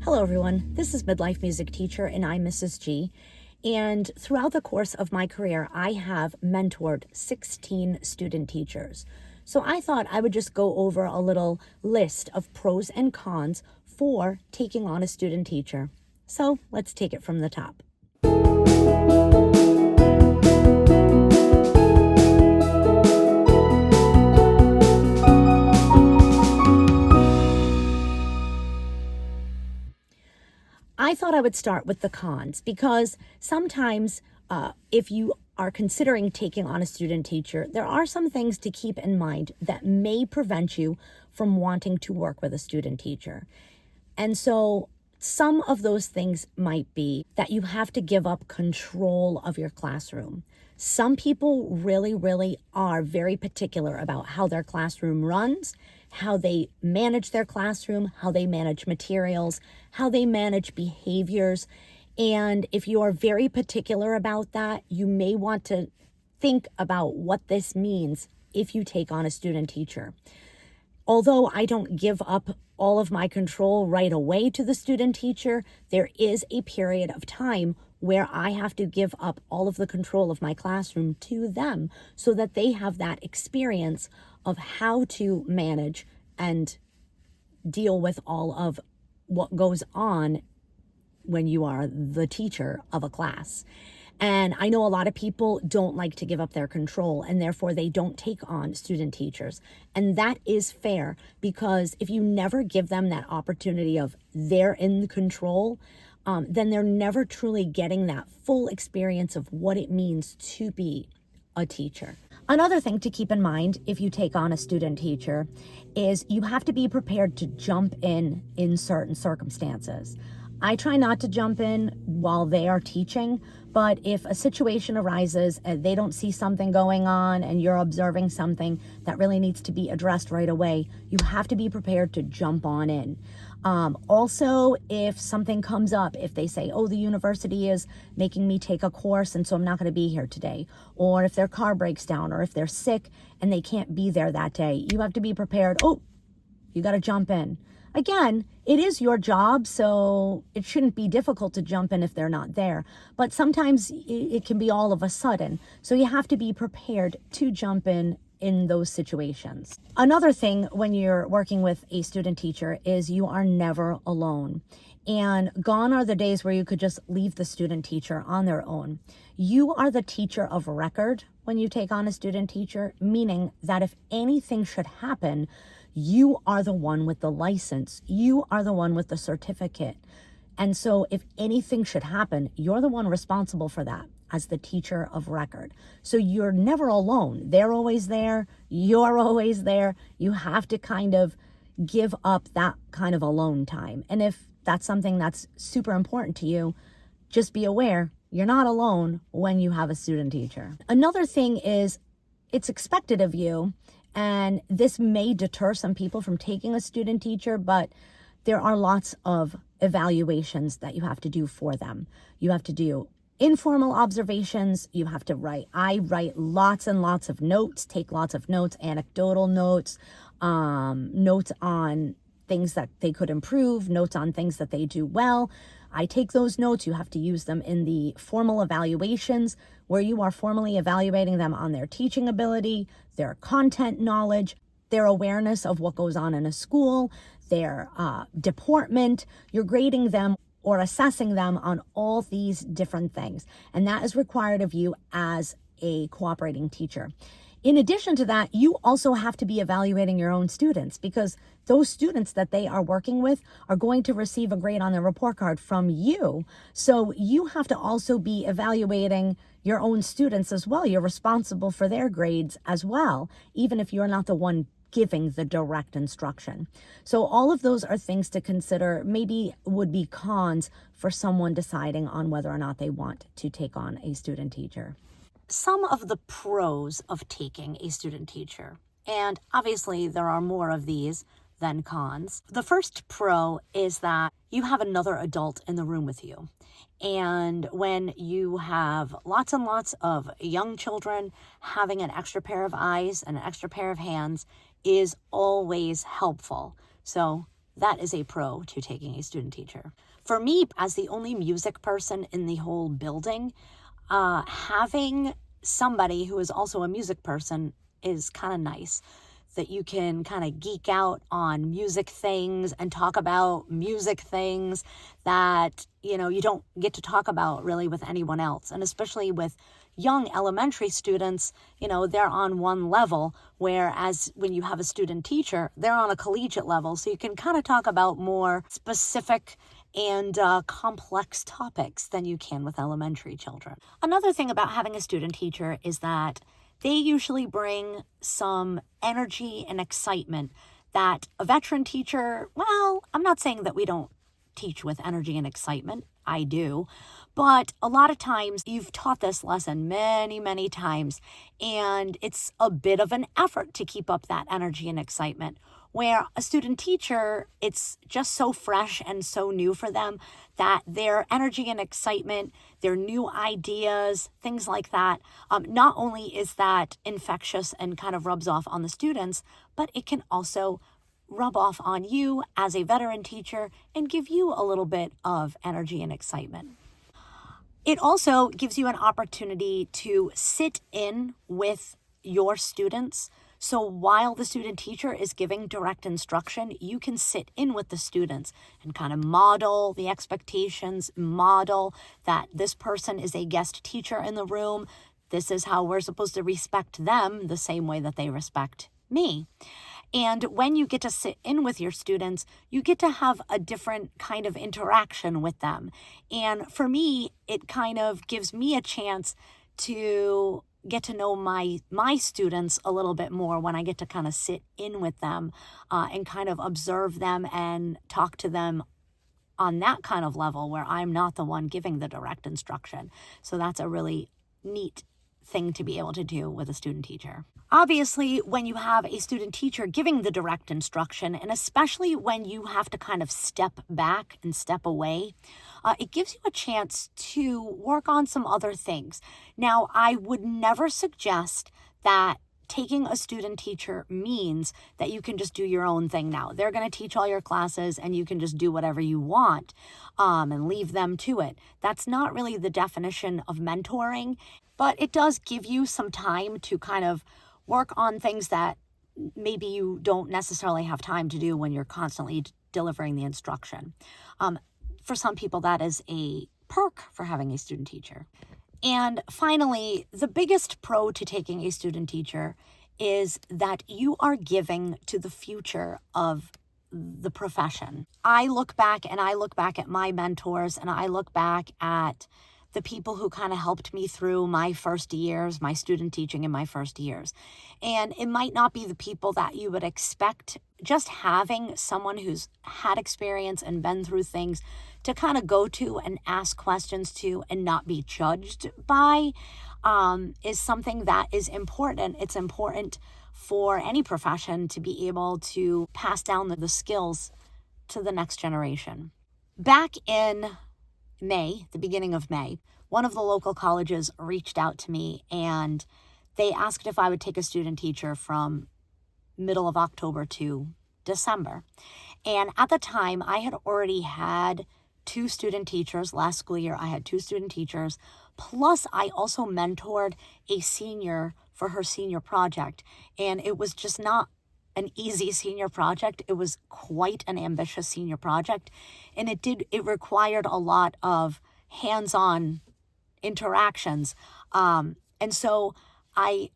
Hello everyone, this is Midlife Music Teacher and I'm Mrs. G. And throughout the course of my career, I have mentored 16 student teachers. So I thought I would just go over a little list of pros and cons for taking on a student teacher. So let's take it from the top. I thought I would start with the cons because sometimes if you are considering taking on a student teacher, there are some things to keep in mind that may prevent you from wanting to work with a student teacher. And so some of those things might be that you have to give up control of your classroom. Some people really are very particular about how their classroom runs, how they manage their classroom, how they manage materials, how they manage behaviors. And if you are very particular about that, you may want to think about what this means if you take on a student teacher. Although I don't give up all of my control right away to the student teacher, there is a period of time where I have to give up all of the control of my classroom to them so that they have that experience of how to manage and deal with all of what goes on when you are the teacher of a class. And I know a lot of people don't like to give up their control and therefore they don't take on student teachers. And that is fair because if you never give them that opportunity of they're in control, then they're never truly getting that full experience of what it means to be a teacher. Another thing to keep in mind if you take on a student teacher is you have to be prepared to jump in certain circumstances. I try not to jump in while they are teaching, but if a situation arises and they don't see something going on and you're observing something that really needs to be addressed right away, you have to be prepared to jump on in. Also, if something comes up, if they say, oh, the university is making me take a course and so I'm not going to be here today, or if their car breaks down, or if they're sick and they can't be there that day, you have to be prepared. Oh, you got to jump in. Again, it is your job, so it shouldn't be difficult to jump in if they're not there. But sometimes it can be all of a sudden. So you have to be prepared to jump in those situations. Another thing when you're working with a student teacher is you are never alone. And gone are the days where you could just leave the student teacher on their own. You are the teacher of record when you take on a student teacher, meaning that if anything should happen, you are the one with the license. You are the one with the certificate. And so if anything should happen, you're the one responsible for that as the teacher of record. So you're never alone. They're always there. You're always there. You have to kind of give up that kind of alone time. And if that's something that's super important to you, just be aware you're not alone when you have a student teacher. Another thing is it's expected of you, and this may deter some people from taking a student teacher, but there are lots of evaluations that you have to do for them. You have to do informal observations. You have to write. I write lots and lots of notes, take lots of notes, anecdotal notes, notes on things that they could improve, notes on things that they do well. I take those notes. You have to use them in the formal evaluations where you are formally evaluating them on their teaching ability, their content knowledge, their awareness of what goes on in a school, their deportment. You're grading them or assessing them on all these different things. And that is required of you as a cooperating teacher. In addition to that, you also have to be evaluating your own students because those students that they are working with are going to receive a grade on their report card from you. So you have to also be evaluating your own students as well. You're responsible for their grades as well, even if you're not the one giving the direct instruction. So all of those are things to consider, maybe would be cons for someone deciding on whether or not they want to take on a student teacher. Some of the pros of taking a student teacher, and obviously there are more of these than cons. The first pro is that you have another adult in the room with you. And when you have lots and lots of young children, having an extra pair of eyes and an extra pair of hands is always helpful. So that is a pro to taking a student teacher. For me, as the only music person in the whole building, having somebody who is also a music person is kind of nice, that you can kind of geek out on music things and talk about music things that, you don't get to talk about really with anyone else. And especially with young elementary students, they're on one level, whereas when you have a student teacher, they're on a collegiate level. So you can kind of talk about more specific and complex topics than you can with elementary children. Another thing about having a student teacher is that they usually bring some energy and excitement that a veteran teacher, well, I'm not saying that we don't teach with energy and excitement. I do. But a lot of times you've taught this lesson many, many times, and it's a bit of an effort to keep up that energy and excitement. Where a student teacher, it's just so fresh and so new for them that their energy and excitement, their new ideas, things like that, not only is that infectious and kind of rubs off on the students, but it can also rub off on you as a veteran teacher and give you a little bit of energy and excitement. It also gives you an opportunity to sit in with your students. So while the student teacher is giving direct instruction, you can sit in with the students and kind of model the expectations, model that this person is a guest teacher in the room. This is how we're supposed to respect them the same way that they respect me. And when you get to sit in with your students, you get to have a different kind of interaction with them. And for me, it kind of gives me a chance to get to know my students a little bit more when I get to kind of sit in with them and kind of observe them and talk to them on that kind of level where I'm not the one giving the direct instruction. So that's a really neat thing to be able to do with a student teacher. Obviously, when you have a student teacher giving the direct instruction, and especially when you have to kind of step back and step away, it gives you a chance to work on some other things. Now, I would never suggest that taking a student teacher means that you can just do your own thing now. They're going to teach all your classes and you can just do whatever you want and leave them to it. That's not really the definition of mentoring, but it does give you some time to kind of work on things that maybe you don't necessarily have time to do when you're constantly delivering the instruction. For some people, that is a perk for having a student teacher. And finally, the biggest pro to taking a student teacher is that you are giving to the future of the profession. I look back at my mentors, and I look back at the people who kind of helped me through my first years, my student teaching in my first years. And it might not be the people that you would expect. Just having someone who's had experience and been through things to kind of go to and ask questions to and not be judged by is something that is important. It's important for any profession to be able to pass down the skills to the next generation. Back in May, the beginning of May, one of the local colleges reached out to me and they asked if I would take a student teacher from middle of October to December. And at the time, I had already had 2 student teachers. Last school year, I had 2 student teachers. Plus, I also mentored a senior for her senior project. And it was just not an easy senior project. It was quite an ambitious senior project. And it required a lot of hands-on interactions. And so I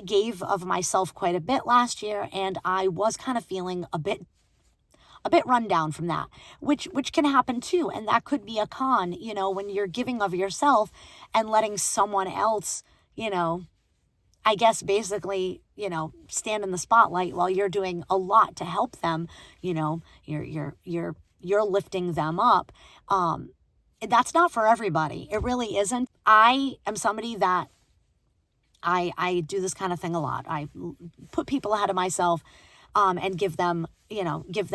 gave of myself quite a bit last year, and I was kind of feeling a bit run down from that, which can happen too. And that could be a con, when you're giving of yourself and letting someone else, I guess basically, stand in the spotlight while you're doing a lot to help them. You're lifting them up. That's not for everybody. It really isn't. I am somebody that I do this kind of thing a lot. I put people ahead of myself and give them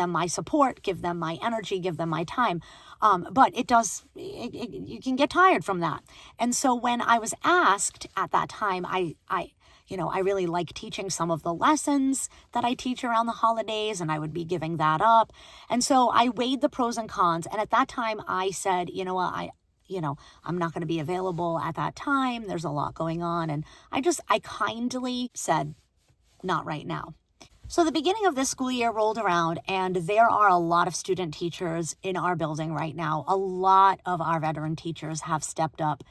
my support, give them my energy, give them my time. But you can get tired from that. And so when I was asked at that time, I I really like teaching some of the lessons that I teach around the holidays, and I would be giving that up. And so I weighed the pros and cons. And at that time I said, you know what, I'm not going to be available at that time. There's a lot going on. And I kindly said, not right now. So the beginning of this school year rolled around, and there are a lot of student teachers in our building right now. A lot of our veteran teachers have stepped up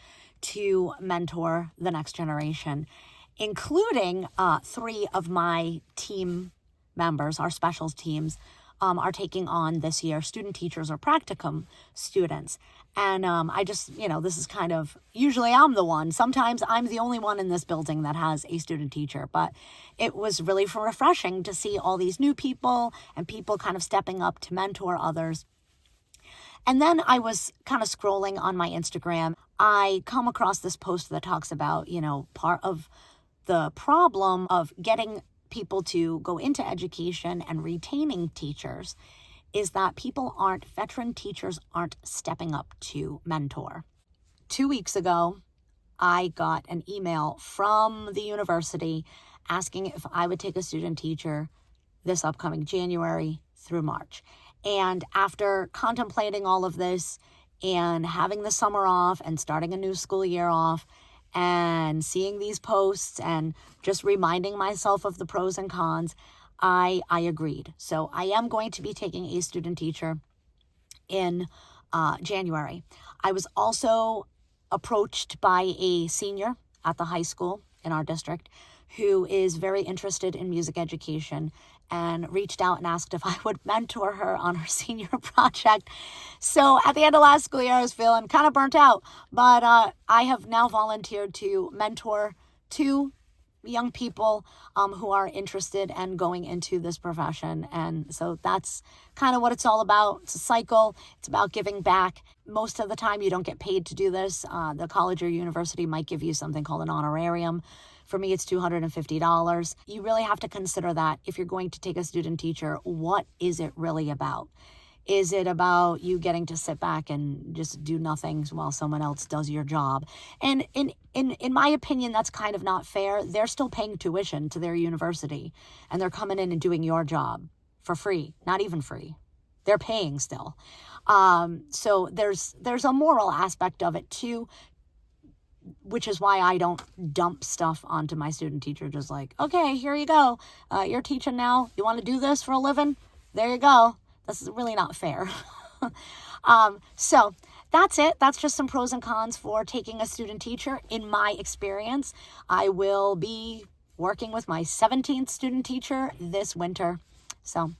to mentor the next generation, including 3 of my team members, our specials teams, are taking on this year student teachers or practicum students. And this is kind of, usually I'm the one. Sometimes I'm the only one in this building that has a student teacher. But it was really refreshing to see all these new people and people kind of stepping up to mentor others. And then I was kind of scrolling on my Instagram. I come across this post that talks about, part of the problem of getting people to go into education and retaining teachers is that veteran teachers aren't stepping up to mentor. 2 weeks ago, I got an email from the university asking if I would take a student teacher this upcoming January through March. And after contemplating all of this and having the summer off and starting a new school year off and seeing these posts and just reminding myself of the pros and cons, I agreed. So I am going to be taking a student teacher in January. I was also approached by a senior at the high school in our district who is very interested in music education and reached out and asked if I would mentor her on her senior project. So at the end of last school year, I was feeling kind of burnt out, but I have now volunteered to mentor 2 young people who are interested and going into this profession. And so that's kind of what it's all about. It's a cycle. It's about giving back. Most of the time you don't get paid to do this. The college or university might give you something called an honorarium. For me, it's $250. You really have to consider that if you're going to take a student teacher. What is it really about? Is it about you getting to sit back and just do nothing while someone else does your job? And in my opinion, that's kind of not fair. They're still paying tuition to their university, and they're coming in and doing your job for free. Not even free. They're paying still. So there's a moral aspect of it too, which is why I don't dump stuff onto my student teacher. Just like, okay, here you go. You're teaching now. You want to do this for a living? There you go. This is really not fair. So that's it. That's just some pros and cons for taking a student teacher. In my experience, I will be working with my 17th student teacher this winter. So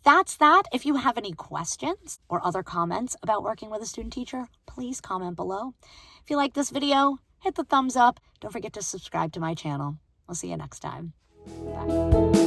that's that. If you have any questions or other comments about working with a student teacher, please comment below. If you like this video, hit the thumbs up. Don't forget to subscribe to my channel. I'll see you next time. Bye.